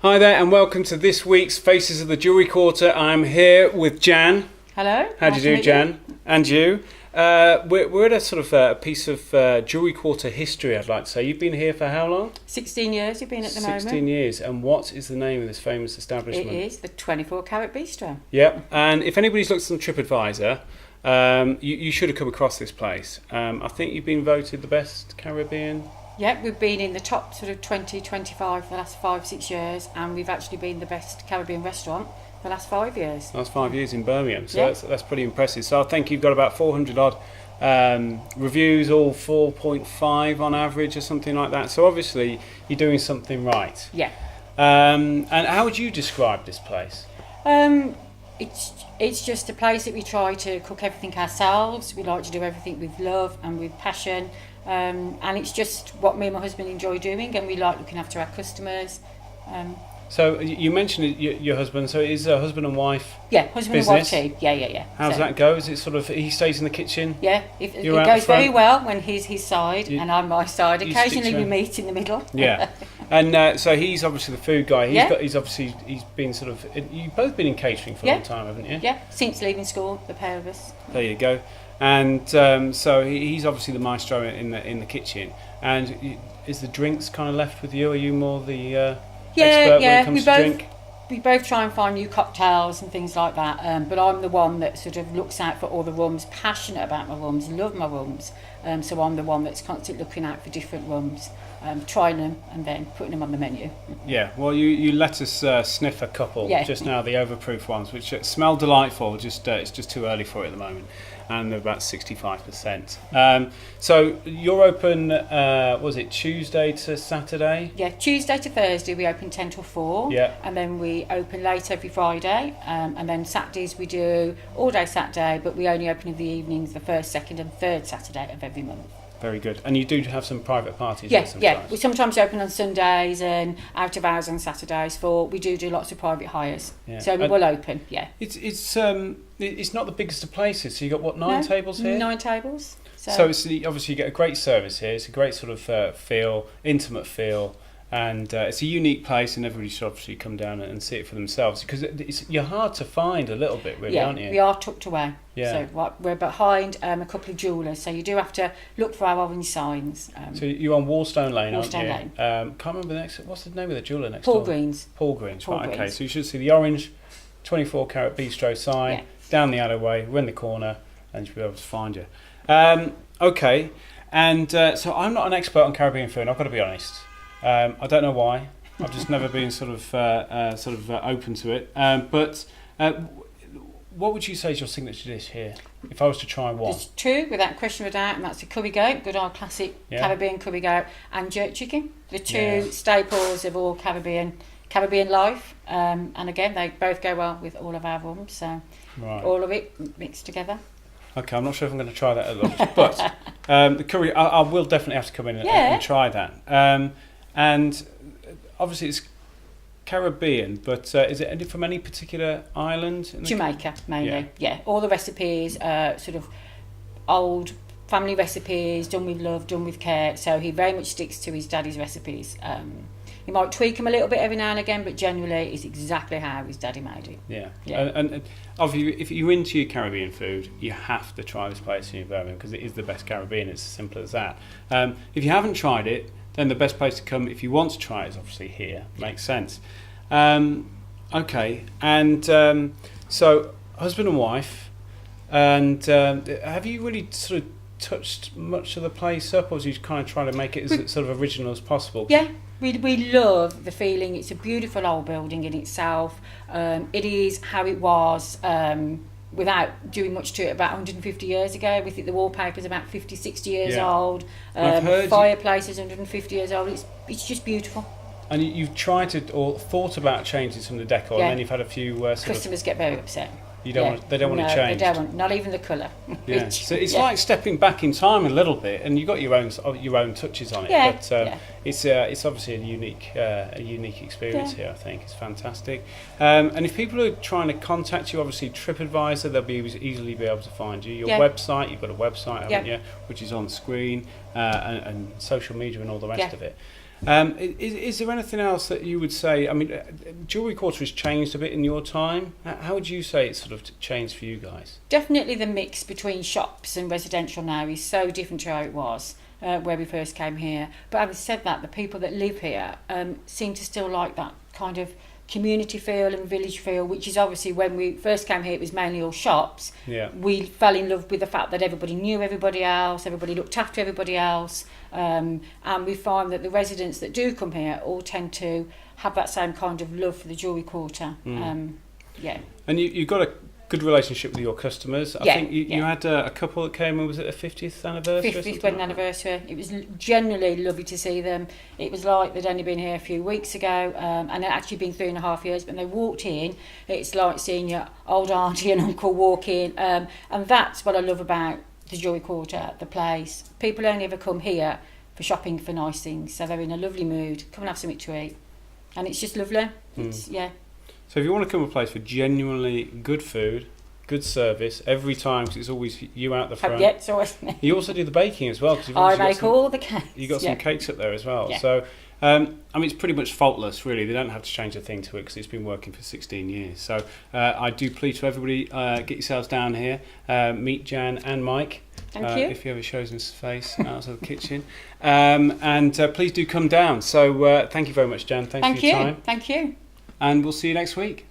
Hi there and welcome to this week's Faces of the Jewellery Quarter. I'm here with Jan. Hello. How do you do, Jan? And you. We're at a sort of a piece of Jewellery Quarter history, I'd like to say. You've been here for how long? 16 years you've been at the moment. 16 years. And what is the name of this famous establishment? It is the 24 Carat Bistro. Yep. And if anybody's looked on TripAdvisor, you should have come across this place. I think you've been voted the best Caribbean. Yeah, we've been in the top sort of 20-25 for the last 5-6 years, and we've actually been the best Caribbean restaurant for the last 5 years. Last 5 years in Birmingham, so yeah. that's pretty impressive. So I think you've got about 400 odd reviews, all 4.5 on average or something like that. So obviously you're doing something right. Yeah. And how would you describe this place? It's just a place that we try to cook everything ourselves. We like to do everything with love and with passion. And it's just what me and my husband enjoy doing, and we like looking after our customers. So you mentioned your husband, so it is a husband and wife husband business? and wife team. Yeah. How does that go? Is it sort of, he stays in the kitchen? Yeah, it goes very well when he's his side and I'm my side. Occasionally we meet in the middle. Yeah. And so he's obviously the food guy. He's been sort of, you've both been in catering for a long time, haven't you? Yeah, since leaving school, the pair of us. There you go. And so he's obviously the maestro in the kitchen. And is the drinks kind of left with you? Are you more the expert when it comes to drink? We both try and find new cocktails and things like that. But I'm the one that sort of looks out for all the rums, passionate about my rums, love my rums. So I'm the one that's constantly looking out for different rums, trying them and then putting them on the menu. Yeah, well, you let us sniff a couple just now, the overproof ones, which smell delightful. Just it's just too early for it at the moment, and they're about 65%. So you're open. Was it Tuesday to Saturday? Yeah, Tuesday to Thursday we open 10 till 4. Yeah, and then we open late every Friday, and then Saturdays we do all day Saturday, but we only open in the evenings, the first, second, and third Saturday of every month. Very good. And you do have some private parties? Yeah. We sometimes open on Sundays and out of hours on Saturdays. We do lots of private hires. Yeah. So we will open. Yeah. It's not the biggest of places. So you got 9 tables here? 9 tables. So it's obviously you get a great service here. It's a great sort of intimate feel. And it's a unique place, and everybody should obviously come down and see it for themselves, because you're hard to find a little bit, really, aren't you? We are tucked away. Yeah. So we're behind a couple of jewellers, so you do have to look for our orange signs. So you're on Warstone Lane, aren't you? Warstone Lane. Can't remember what's the name of the jeweller next door? Paul Green's. Paul Green's, right, okay. So you should see the orange 24 Carat Bistro sign, down the alleyway, we're in the corner, and you'll be able to find you. Okay, and so I'm not an expert on Caribbean food, I've got to be honest. I don't know why. I've just never been sort of open to it. But what would you say is your signature dish here? If I was to try one, there's 2 without question of a doubt, and that's the curry goat, good old classic Caribbean curry goat, and jerk chicken. The 2 staples of all Caribbean life. And again, they both go well with all of our rums. So all of it mixed together. Okay, I'm not sure if I'm going to try that at lunch, but the curry, I will definitely have to come in and try that. And obviously it's Caribbean, but is it from any particular island? Jamaica, mainly. Yeah. All the recipes are sort of old family recipes, done with love, done with care. So he very much sticks to his daddy's recipes. He might tweak them a little bit every now and again, but generally it's exactly how his daddy made it. Yeah. And obviously, if you're into your Caribbean food, you have to try this place in Birmingham, because it is the best Caribbean. It's as simple as that. If you haven't tried it, then the best place to come if you want to try it is obviously here. Makes sense. Okay, and so husband and wife, and have you really sort of touched much of the place up, or was you kind of trying to make it as sort of original as possible? Yeah, we love the feeling. It's a beautiful old building in itself. It is how it was without doing much to it about 150 years ago. We think the wallpaper's about 50, 60 years old. Fireplace is 150 years old. It's just beautiful. And you've tried to, or thought about changing some of the decor, and then you've had a few customers get very upset. They don't want to change. They don't, not even the colour. Yeah. So it's like stepping back in time a little bit, and you've got your own touches on it. Yeah. But it's obviously a unique experience here. I think it's fantastic. And if people are trying to contact you, obviously TripAdvisor, they'll easily be able to find you. Your website, you've got a website, haven't you, which is on screen, and social media and all the rest of it. Is there anything else that you would say? I mean, Jewellery Quarter has changed a bit in your time. How would you say it's sort of changed for you guys? Definitely the mix between shops and residential now is so different to how it was where we first came here. But having said that, the people that live here seem to still like that kind of community feel and village feel, which is obviously when we first came here it was mainly all shops. Yeah. We fell in love with the fact that everybody knew everybody else, everybody looked after everybody else, and we find that the residents that do come here all tend to have that same kind of love for the Jewellery Quarter. Yeah. And you've got a good relationship with your customers. I think you had a couple that came in, was it a 50th anniversary? 50th wedding anniversary. It was generally lovely to see them. It was like they'd only been here a few weeks ago, and it actually been 3.5 years. But when they walked in, it's like seeing your old auntie and uncle walk in, and that's what I love about the Jewellery Quarter, the place. People only ever come here for shopping for nice things, so they're in a lovely mood. Come and have something to eat, and it's just lovely. So if you want to come to a place for genuinely good food, good service every time, because it's always you out the front. Yeah, it's always me. You also do the baking as well. Cause I make all the cakes. You've got some cakes up there as well. Yeah. So, I mean, it's pretty much faultless, really. They don't have to change a thing to it because it's been working for 16 years. So I do plead to everybody, get yourselves down here, meet Jan and Mike. Thank you. If he ever shows his face outside the kitchen. And please do come down. So thank you very much, Jan. Thanks for your time. Thank you. And we'll see you next week.